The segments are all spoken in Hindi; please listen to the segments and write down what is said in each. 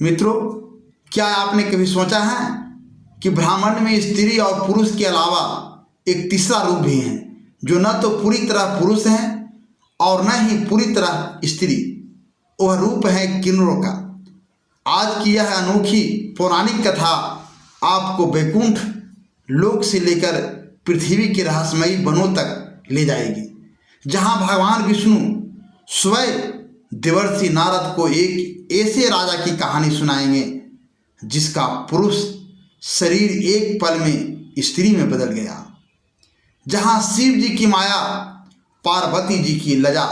मित्रों, क्या आपने कभी सोचा है कि ब्रह्मांड में स्त्री और पुरुष के अलावा एक तीसरा रूप भी है जो न तो पूरी तरह पुरुष है और न ही पूरी तरह स्त्री। वह रूप है किन्नरों का। आज की यह अनोखी पौराणिक कथा आपको वैकुंठ लोक से लेकर पृथ्वी के रहस्यमयी वनों तक ले जाएगी, जहां भगवान विष्णु स्वयं देवर्षि नारद को एक ऐसे राजा की कहानी सुनाएंगे जिसका पुरुष शरीर एक पल में स्त्री में बदल गया, जहां शिव जी की माया, पार्वती जी की लजा,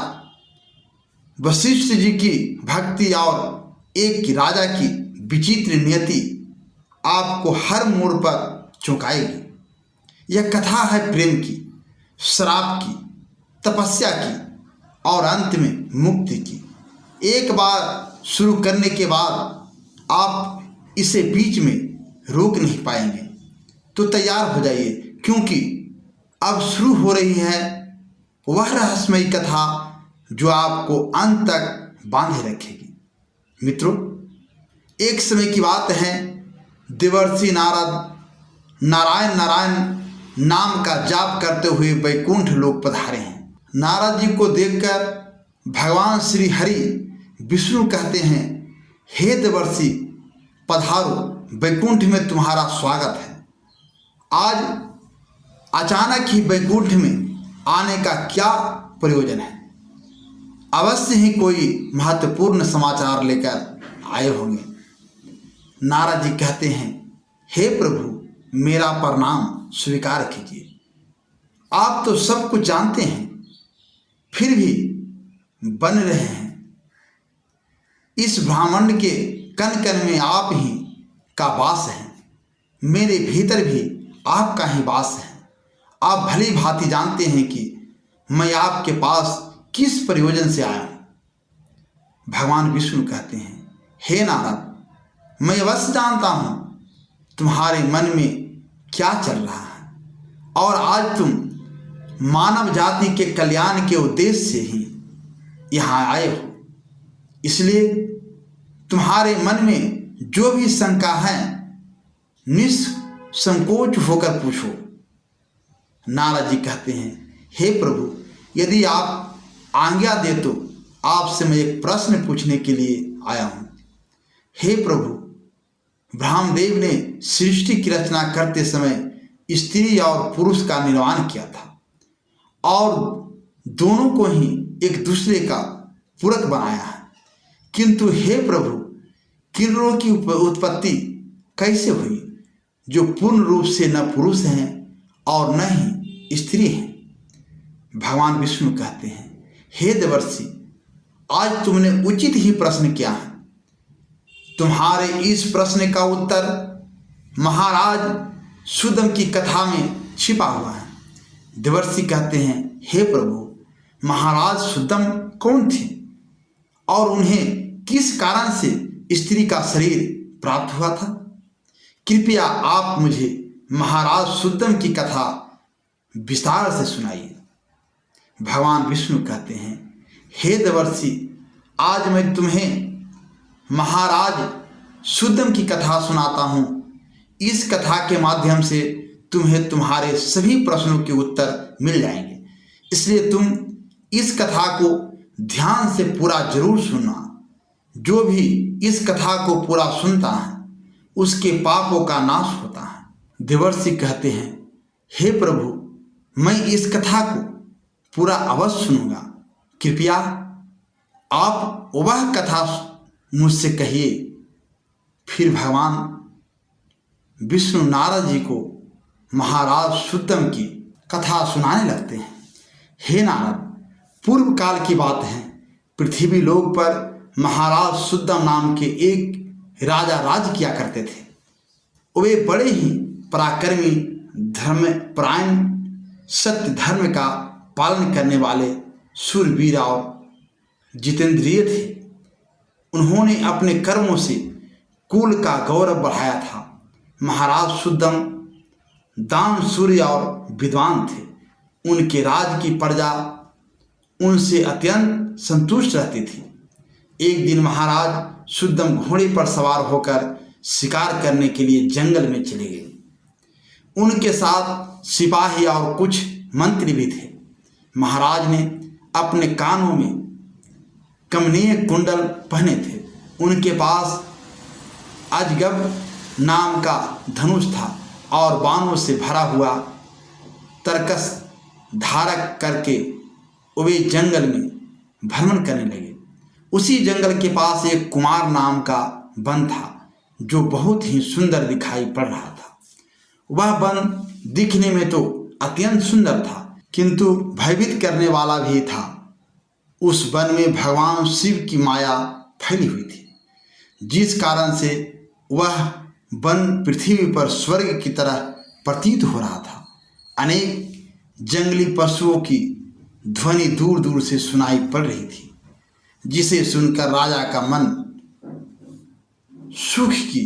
वशिष्ठ जी की भक्ति और एक राजा की विचित्र नियति आपको हर मोड़ पर चौंकाएगी। यह कथा है प्रेम की, श्राप की, तपस्या की और अंत में मुक्ति की। एक बार शुरू करने के बाद आप इसे बीच में रोक नहीं पाएंगे। तो तैयार हो जाइए, क्योंकि अब शुरू हो रही है वह रहस्यमयी कथा जो आपको अंत तक बांधे रखेगी। मित्रों, एक समय की बात है, देवर्षि नारद नारायण नारायण नाम का जाप करते हुए वैकुंठ लोक पधारे हैं। नारद जी को देखकर भगवान श्री हरि विष्णु कहते हैं, हे देवर्षि पधारो, वैकुंठ में तुम्हारा स्वागत है। आज अचानक ही वैकुंठ में आने का क्या प्रयोजन है? अवश्य ही कोई महत्वपूर्ण समाचार लेकर आए होंगे। नारद जी कहते हैं, हे प्रभु मेरा प्रणाम स्वीकार कीजिए। आप तो सब कुछ जानते हैं, फिर भी बन रहे हैं। इस ब्रह्मांड के कण कण में आप ही का वास है, मेरे भीतर भी आपका ही वास है। आप भली भांति जानते हैं कि मैं आपके पास किस प्रयोजन से आया हूं। भगवान विष्णु कहते हैं, हे नारद, मैं अवश्य जानता हूं तुम्हारे मन में क्या चल रहा है, और आज तुम मानव जाति के कल्याण के उद्देश्य से ही यहाँ आए हो। इसलिए तुम्हारे मन में जो भी शंका है, निसंकोच होकर पूछो। नारद जी कहते हैं, हे प्रभु, यदि आप आज्ञा दे तो आपसे मैं एक प्रश्न पूछने के लिए आया हूँ। हे प्रभु, ब्रह्मदेव ने सृष्टि की रचना करते समय स्त्री और पुरुष का निर्माण किया था और दोनों को ही एक दूसरे का पूरक बनाया है। किंतु हे प्रभु, किन्नरों की उत्पत्ति कैसे हुई जो पूर्ण रूप से न पुरुष हैं और न ही स्त्री हैं? भगवान विष्णु कहते हैं, हे देवर्षि, आज तुमने उचित ही प्रश्न किया है। तुम्हारे इस प्रश्न का उत्तर महाराज सुदम की कथा में छिपा हुआ है। देवर्षि कहते हैं, हे प्रभु, महाराज सुदम कौन थे और उन्हें किस कारण से स्त्री का शरीर प्राप्त हुआ था? कृपया आप मुझे महाराज सुदम की कथा विस्तार से सुनाइए। भगवान विष्णु कहते हैं, हे देवर्षि, आज मैं तुम्हें महाराज सुदम की कथा सुनाता हूँ। इस कथा के माध्यम से तुम्हें तुम्हारे सभी प्रश्नों के उत्तर मिल जाएंगे। इसलिए तुम इस कथा को ध्यान से पूरा जरूर सुनना। जो भी इस कथा को पूरा सुनता है उसके पापों का नाश होता है। देवर्षि कहते हैं, हे प्रभु, मैं इस कथा को पूरा अवश्य सुनूंगा। कृपया आप वह कथा मुझसे कहिए। फिर भगवान विष्णु नारद जी को महाराज सुदम की कथा सुनाने लगते हैं। हे नारद, पूर्व काल की बात है, पृथ्वी लोक पर महाराज सुदम नाम के एक राजा राज किया करते थे। वे बड़े ही पराक्रमी, धर्मपरायण, सत्य धर्म का पालन करने वाले शूरवीर और जितेंद्रिय थे। उन्होंने अपने कर्मों से कुल का गौरव बढ़ाया था। महाराज सुदम दान सूर्य और विद्वान थे। उनके राज की प्रजा उनसे अत्यंत संतुष्ट रहती थी। एक दिन महाराज शुद्धम घोड़े पर सवार होकर शिकार करने के लिए जंगल में चले गए। उनके साथ सिपाही और कुछ मंत्री भी थे। महाराज ने अपने कानों में कमनीय कुंडल पहने थे। उनके पास अजगब नाम का धनुष था और बाणों से भरा हुआ तरकस धारक करके वे जंगल में भ्रमण करने लगे। उसी जंगल के पास एक कुमार नाम का वन था जो बहुत ही सुंदर दिखाई पड़ रहा था। वह वन दिखने में तो अत्यंत सुंदर था, किंतु भयभीत करने वाला भी था। उस वन में भगवान शिव की माया फैली हुई थी, जिस कारण से वह वन पृथ्वी पर स्वर्ग की तरह प्रतीत हो रहा था। अनेक जंगली पशुओं की ध्वनि दूर दूर से सुनाई पड़ रही थी, जिसे सुनकर राजा का मन सुख की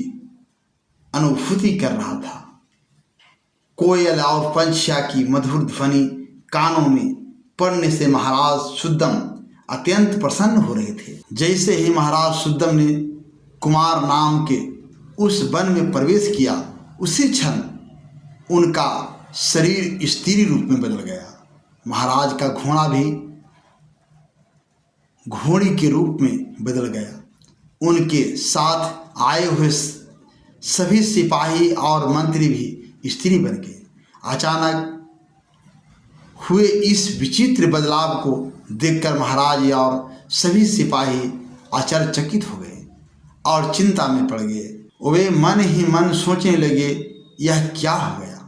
अनुभूति कर रहा था। कोयल और पंछिया की मधुर ध्वनि कानों में पड़ने से महाराज सुद्दम अत्यंत प्रसन्न हो रहे थे। जैसे ही महाराज सुद्दम ने कुमार नाम के उस वन में प्रवेश किया, उसी क्षण उनका शरीर स्त्री रूप में बदल गया। महाराज का घोड़ा भी घोड़ी के रूप में बदल गया। उनके साथ आए हुए सभी सिपाही और मंत्री भी स्त्री बन गए। अचानक हुए इस विचित्र बदलाव को देखकर महाराज और सभी सिपाही आश्चर्यचकित हो गए और चिंता में पड़ गए। वे मन ही मन सोचने लगे, यह क्या हो गया।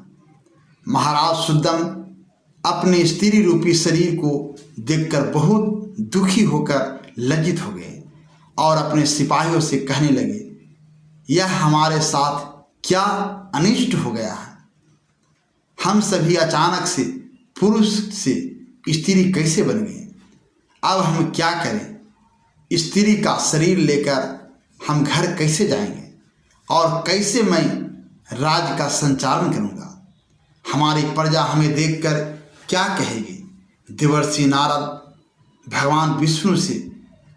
महाराज सुद्दम अपने स्त्री रूपी शरीर को देखकर बहुत दुखी होकर लज्जित हो गए और अपने सिपाहियों से कहने लगे, यह हमारे साथ क्या अनिष्ट हो गया है। हम सभी अचानक से पुरुष से स्त्री कैसे बन गए। अब हम क्या करें। स्त्री का शरीर लेकर हम घर कैसे जाएंगे और कैसे मैं राज्य का संचालन करूंगा। हमारी प्रजा हमें देखकर क्या कहेगी। देवर्षि नारद भगवान विष्णु से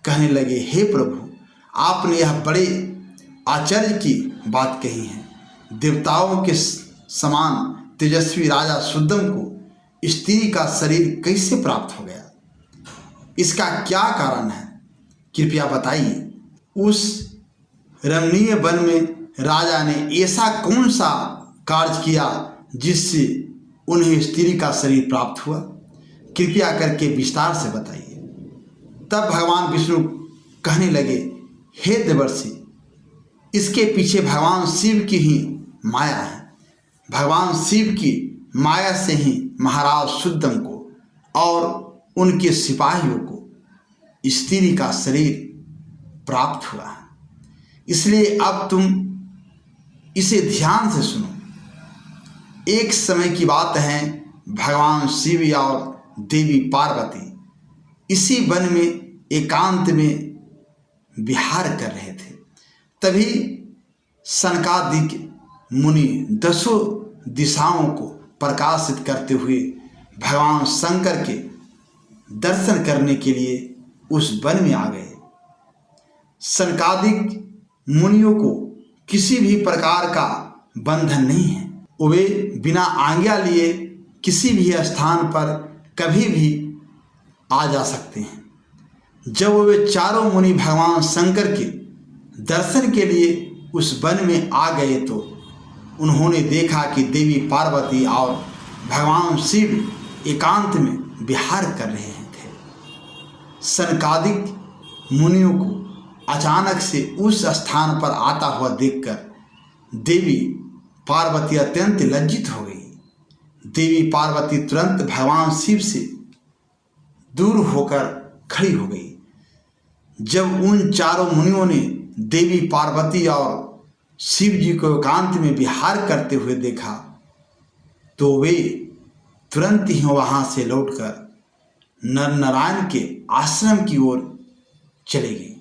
कहने लगे, हे प्रभु, आपने यह बड़े आश्चर्य की बात कही है। देवताओं के समान तेजस्वी राजा सुद्दम को स्त्री का शरीर कैसे प्राप्त हो गया। इसका क्या कारण है, कृपया बताइए। उस रमणीय वन में राजा ने ऐसा कौन सा कार्य किया जिससे उन्हें स्त्री का शरीर प्राप्त हुआ। कृपया करके विस्तार से बताइए। तब भगवान विष्णु कहने लगे, हे देवर्षि, इसके पीछे भगवान शिव की ही माया है। भगवान शिव की माया से ही महाराज सुद्दम को और उनके सिपाहियों को स्त्री का शरीर प्राप्त हुआ है। इसलिए अब तुम इसे ध्यान से सुनो। एक समय की बात है, भगवान शिव और देवी पार्वती इसी वन में एकांत में विहार कर रहे थे। तभी सनकादिक मुनि 10 दिशाओं को प्रकाशित करते हुए भगवान शंकर के दर्शन करने के लिए उस वन में आ गए। सनकादिक मुनियों को किसी भी प्रकार का बंधन नहीं है। वे बिना आज्ञा लिए किसी भी स्थान पर कभी भी आ जा सकते हैं। जब वे चारों मुनि भगवान शंकर के दर्शन के लिए उस वन में आ गए तो उन्होंने देखा कि देवी पार्वती और भगवान शिव एकांत में विहार कर रहे थे। सनकादिक मुनियों को अचानक से उस स्थान पर आता हुआ देखकर देवी पार्वती अत्यंत लज्जित हो गई। देवी पार्वती तुरंत भगवान शिव से दूर होकर खड़ी हो गई। जब उन चारों मुनियों ने देवी पार्वती और शिव जी को एकांत में विहार करते हुए देखा तो वे तुरंत ही वहां से लौटकर नर नारायण के आश्रम की ओर चले गए।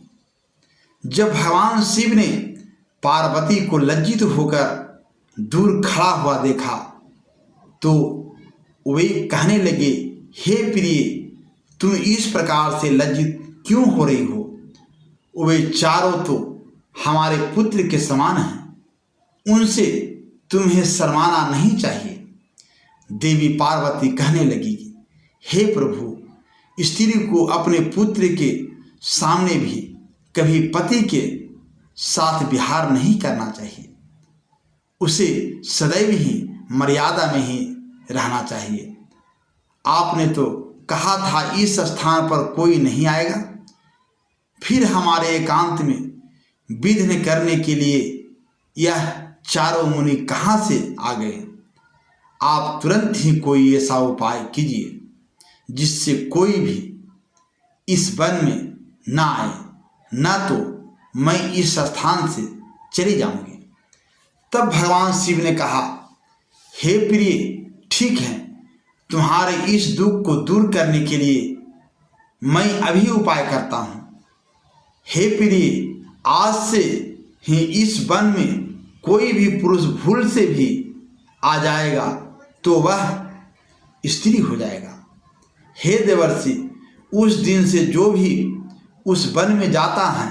जब भगवान शिव ने पार्वती को लज्जित होकर दूर खड़ा हुआ देखा तो वे कहने लगे, हे प्रिय, तुम इस प्रकार से लज्जित क्यों हो रही हो। वे चारों तो हमारे पुत्र के समान हैं, उनसे तुम्हें शर्माना नहीं चाहिए। देवी पार्वती कहने लगी, हे प्रभु, स्त्री को अपने पुत्र के सामने भी कभी पति के साथ विहार नहीं करना चाहिए। उसे सदैव ही मर्यादा में ही रहना चाहिए। आपने तो कहा था इस स्थान पर कोई नहीं आएगा, फिर हमारे एकांत में विघ्न करने के लिए यह चारों मुनि कहाँ से आ गए? आप तुरंत ही कोई ऐसा उपाय कीजिए जिससे कोई भी इस वन में ना आए, न तो मैं इस स्थान से चली जाऊंगी। तब भगवान शिव ने कहा, हे प्रिय, ठीक है, तुम्हारे इस दुख को दूर करने के लिए मैं अभी उपाय करता हूँ। हे प्रिय, आज से ही इस वन में कोई भी पुरुष भूल से भी आ जाएगा तो वह स्त्री हो जाएगा। हे देवर्षि, उस दिन से जो भी उस वन में जाता है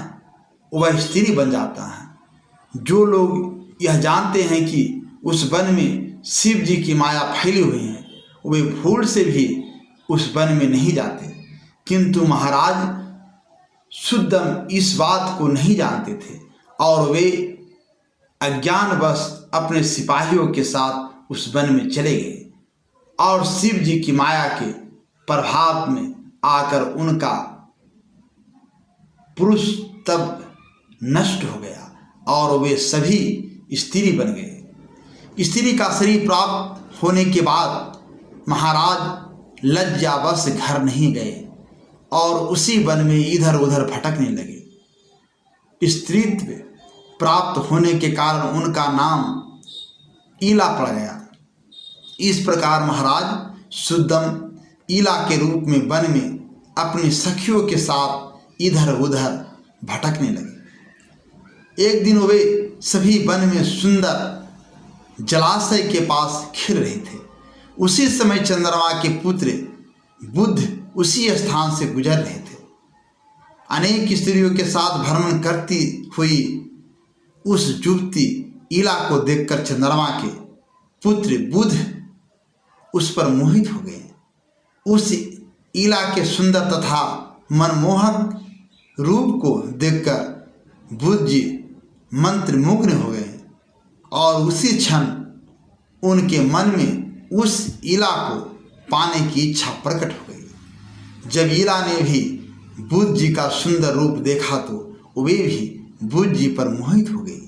वह स्त्री बन जाता है। जो लोग यह जानते हैं कि उस वन में शिव जी की माया फैली हुई है, वे भूल से भी उस वन में नहीं जाते। किंतु महाराज शुद्धम इस बात को नहीं जानते थे और वे अज्ञानवश अपने सिपाहियों के साथ उस वन में चले गए और शिव जी की माया के प्रभाव में आकर उनका पुरुष तब नष्ट हो गया और वे सभी स्त्री बन गए। स्त्री का शरीर प्राप्त होने के बाद महाराज लज्जावश घर नहीं गए और उसी वन में इधर उधर भटकने लगे। स्त्रीत्व प्राप्त होने के कारण उनका नाम ईला पड़ गया। इस प्रकार महाराज शुद्धम ईला के रूप में वन में अपनी सखियों के साथ इधर उधर भटकने लगे। एक दिन वे सभी वन में सुंदर जलाशय के पास खेल रहे थे। उसी समय चंद्रमा के पुत्र बुध उसी स्थान से गुजर रहे थे। अनेक स्त्रियों के साथ भ्रमण करती हुई उस युवती ईला को देखकर चंद्रमा के पुत्र बुध उस पर मोहित हो गए। उस ईला के सुंदर तथा मनमोहक रूप को देखकर बुध जी मंत्रमुग्ध हो गए और उसी क्षण उनके मन में उस ईला को पाने की इच्छा प्रकट हो गई। जब ईला ने भी बुध जी का सुंदर रूप देखा तो वे भी बुध जी पर मोहित हो गई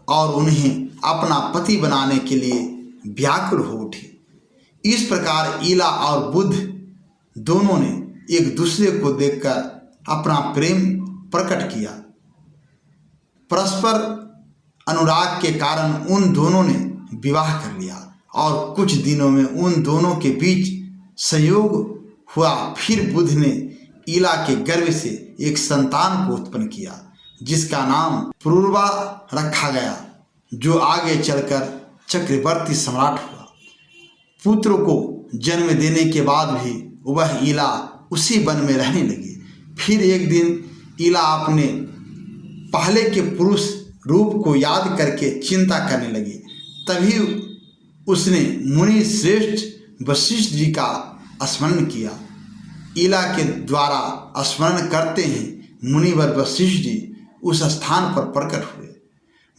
और उन्हें अपना पति बनाने के लिए व्याकुल हो उठी। इस प्रकार ईला और बुध दोनों ने एक दूसरे को देखकर अपना प्रेम प्रकट किया। परस्पर अनुराग के कारण उन दोनों ने विवाह कर लिया और कुछ दिनों में उन दोनों के बीच संयोग हुआ। फिर बुध ने ईला के गर्भ से एक संतान को उत्पन्न किया जिसका नाम पुरुरवा रखा गया, जो आगे चलकर चक्रवर्ती सम्राट हुआ। पुत्र को जन्म देने के बाद भी वह ईला उसी वन में रहने लगी। फिर एक दिन ईला अपने पहले के पुरुष रूप को याद करके चिंता करने लगी। तभी उसने मुनि श्रेष्ठ वशिष्ठ जी का स्मरण किया। ईला के द्वारा स्मरण करते ही मुनिवर वशिष्ठ जी उस स्थान पर प्रकट हुए।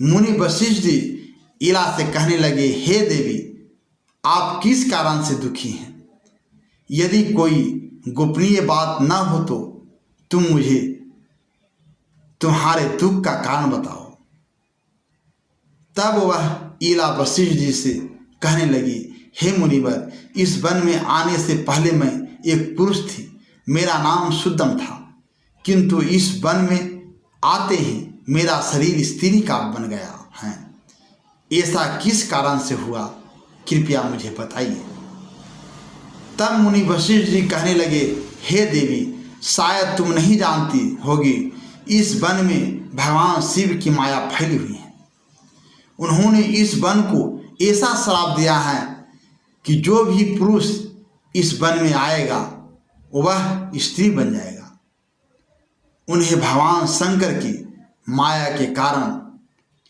मुनि वशिष्ठ जी ईला से कहने लगे, हे देवी, आप किस कारण से दुखी हैं? यदि कोई गोपनीय बात न हो तो तुम मुझे तुम्हारे दुख का कारण बताओ। तब वह ईला वशिष्ठ जी से कहने लगी, हे मुनिवर, इस वन में आने से पहले मैं एक पुरुष थी। मेरा नाम शुद्धम था, किंतु इस वन में आते ही मेरा शरीर स्त्री का बन गया है। ऐसा किस कारण से हुआ, कृपया मुझे बताइए। तब मुनि वशिष्ठ जी कहने लगे, हे देवी, शायद तुम नहीं जानती होगी, इस वन में भगवान शिव की माया फैली हुई है। उन्होंने इस वन को ऐसा श्राप दिया है कि जो भी पुरुष इस वन में आएगा वह स्त्री बन जाएगा। उन्हें भगवान शंकर की माया के कारण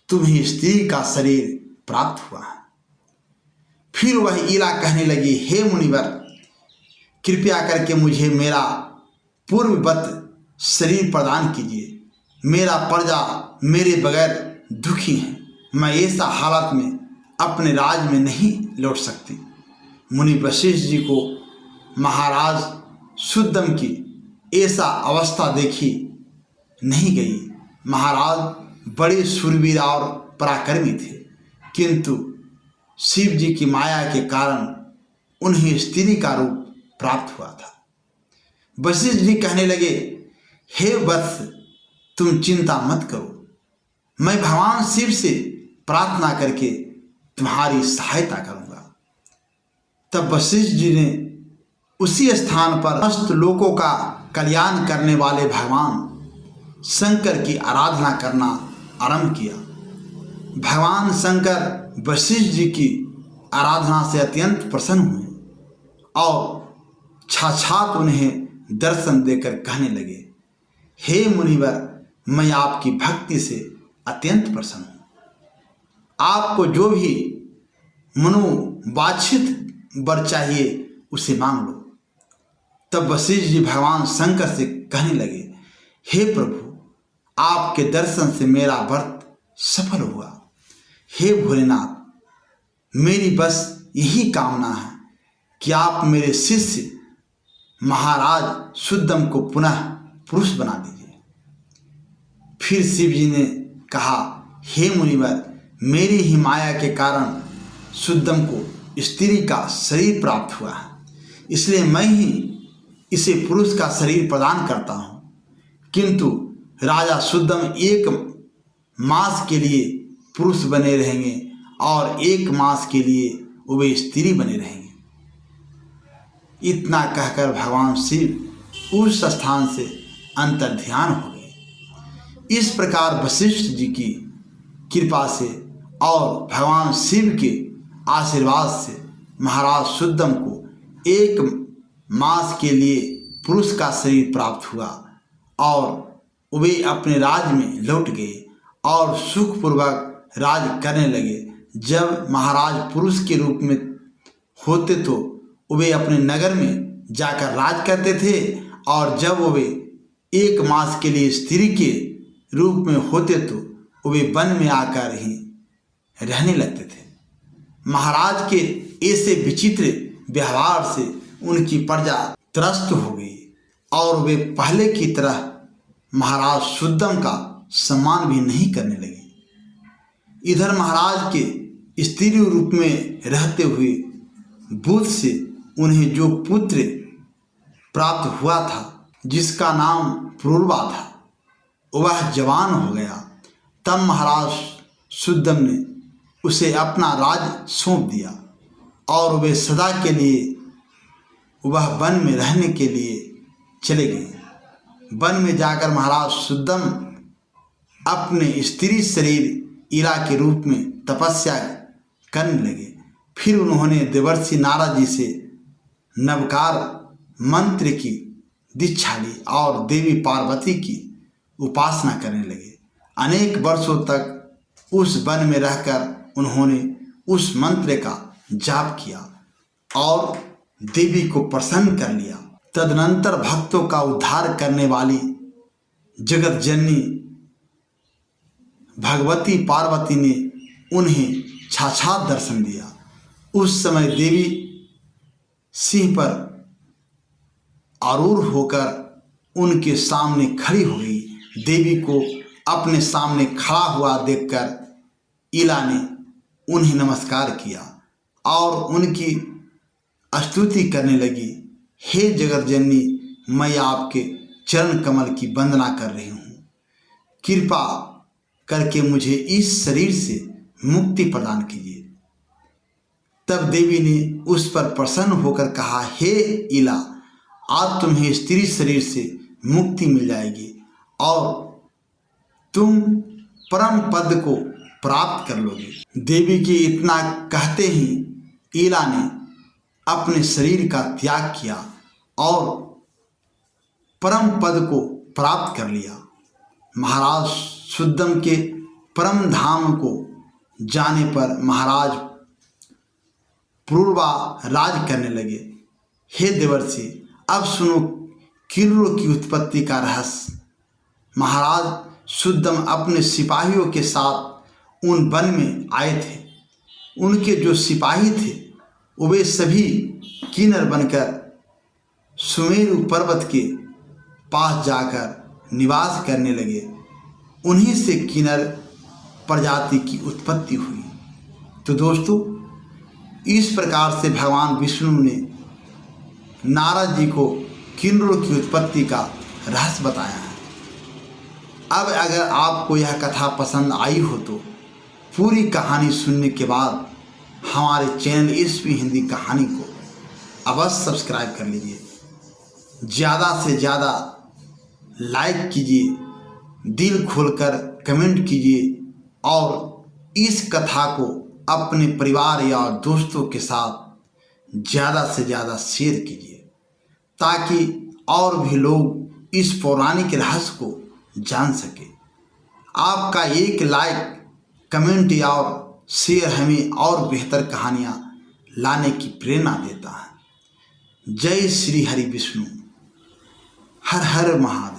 तुम्हें स्त्री का शरीर प्राप्त हुआ है। फिर वह ईला कहने लगी, हे मुनिवर, कृपया करके मुझे मेरा पूर्ववत शरीर प्रदान कीजिए। मेरा प्रजा मेरे बगैर दुखी है। मैं ऐसा हालत में अपने राज में नहीं लौट सकती। मुनि वशिष्ठ जी को महाराज शुद्धम की ऐसा अवस्था देखी नहीं गई। महाराज बड़े शूरवीर और पराक्रमी थे, किंतु शिव जी की माया के कारण उन्हें स्त्री का रूप प्राप्त हुआ था। वशिष्ठ जी कहने लगे, हे वत्स, तुम चिंता मत करो, मैं भगवान शिव से प्रार्थना करके तुम्हारी सहायता करूंगा। तब वशिष्ठ जी ने उसी स्थान पर समस्त लोकों का कल्याण करने वाले भगवान शंकर की आराधना करना आरंभ किया। भगवान शंकर वशिष्ठ जी की आराधना से अत्यंत प्रसन्न हुए और साक्षात उन्हें दर्शन देकर कहने लगे, हे मुनिवर, मैं आपकी भक्ति से अत्यंत प्रसन्न हूँ। आपको जो भी मनोवांछित वर चाहिए उसे मांग लो। तब वशिष्ठ जी भगवान शंकर से कहने लगे, हे प्रभु, आपके दर्शन से मेरा व्रत सफल हुआ। हे भोलेनाथ, मेरी बस यही कामना है कि आप मेरे शिष्य महाराज शुद्धम को पुनः पुरुष बना दीजिए। फिर शिव जी ने कहा, हे मुनिवर, मेरी ही माया के कारण शुद्धम को स्त्री का शरीर प्राप्त हुआ है, इसलिए मैं ही इसे पुरुष का शरीर प्रदान करता हूँ। किंतु राजा शुद्धम 1 मास के लिए पुरुष बने रहेंगे और 1 मास के लिए वे स्त्री बने रहेंगे। इतना कहकर भगवान शिव उस स्थान से अंतर्ध्यान हो गए। इस प्रकार वशिष्ठ जी की कृपा से और भगवान शिव के आशीर्वाद से महाराज शुद्धम को 1 मास के लिए पुरुष का शरीर प्राप्त हुआ और वे अपने राज में लौट गए और सुखपूर्वक राज करने लगे। जब महाराज पुरुष के रूप में होते तो वे अपने नगर में जाकर राज करते थे और जब वे 1 मास के लिए स्त्री के रूप में होते तो वे वन में आकर ही रहने लगते थे। महाराज के ऐसे विचित्र व्यवहार से उनकी प्रजा त्रस्त हो गई और वे पहले की तरह महाराज शुद्धम का सम्मान भी नहीं करने लगे। इधर महाराज के स्त्री रूप में रहते हुए बुध से उन्हें जो पुत्र प्राप्त हुआ था, जिसका नाम पुरुरवा था, वह जवान हो गया। तब महाराज शुद्धम ने उसे अपना राज सौंप दिया और वे सदा के लिए वह वन में रहने के लिए चले गए। वन में जाकर महाराज शुद्धम अपने स्त्री शरीर ईला के रूप में तपस्या करने लगे। फिर उन्होंने देवर्षि नारद जी से नवकार मंत्र की दीक्षा ली और देवी पार्वती की उपासना करने लगे। अनेक वर्षों तक उस वन में रहकर उन्होंने उस मंत्र का जाप किया और देवी को प्रसन्न कर लिया। तदनंतर भक्तों का उद्धार करने वाली जगत जननी भगवती पार्वती ने उन्हें साक्षात दर्शन दिया। उस समय देवी सिंह पर आरूढ़ होकर उनके सामने खड़ी हो गई। देवी को अपने सामने खड़ा हुआ देखकर ईला ने उन्हें नमस्कार किया और उनकी स्तुति करने लगी। हे जगत जननी, मैं आपके चरण कमल की वंदना कर रही हूँ। कृपा करके मुझे इस शरीर से मुक्ति प्रदान कीजिए। तब देवी ने उस पर प्रसन्न होकर कहा, हे ईला, आज तुम्हें स्त्री शरीर से मुक्ति मिल जाएगी और तुम परम पद को प्राप्त कर लोगे। देवी के इतना कहते ही ईला ने अपने शरीर का त्याग किया और परम पद को प्राप्त कर लिया। महाराज सुद्दम के परम धाम को जाने पर महाराज पुरूरवा राज करने लगे। हे देवर्षि, अब सुनो किन्नरों की उत्पत्ति का रहस्य। महाराज सुद्दम अपने सिपाहियों के साथ उन वन में आए थे। उनके जो सिपाही थे वे सभी किन्नर बनकर सुमेरु पर्वत के पास जाकर निवास करने लगे। उन्हीं से किन्नर प्रजाति की उत्पत्ति हुई। तो दोस्तों, इस प्रकार से भगवान विष्णु ने नारद जी को किन्नरों की उत्पत्ति का रहस्य बताया है। अब अगर आपको यह कथा पसंद आई हो तो पूरी कहानी सुनने के बाद हमारे चैनल एसपी हिंदी कहानी को अवश्य सब्सक्राइब कर लीजिए। ज़्यादा से ज़्यादा लाइक कीजिए, दिल खोलकर कमेंट कीजिए और इस कथा को अपने परिवार या दोस्तों के साथ ज़्यादा से ज़्यादा शेयर कीजिए ताकि और भी लोग इस पौराणिक रहस्य को जान सके। आपका एक लाइक, कमेंट या और शेयर हमें और बेहतर कहानियाँ लाने की प्रेरणा देता है। जय श्री हरि विष्णु। हर हर महादेव।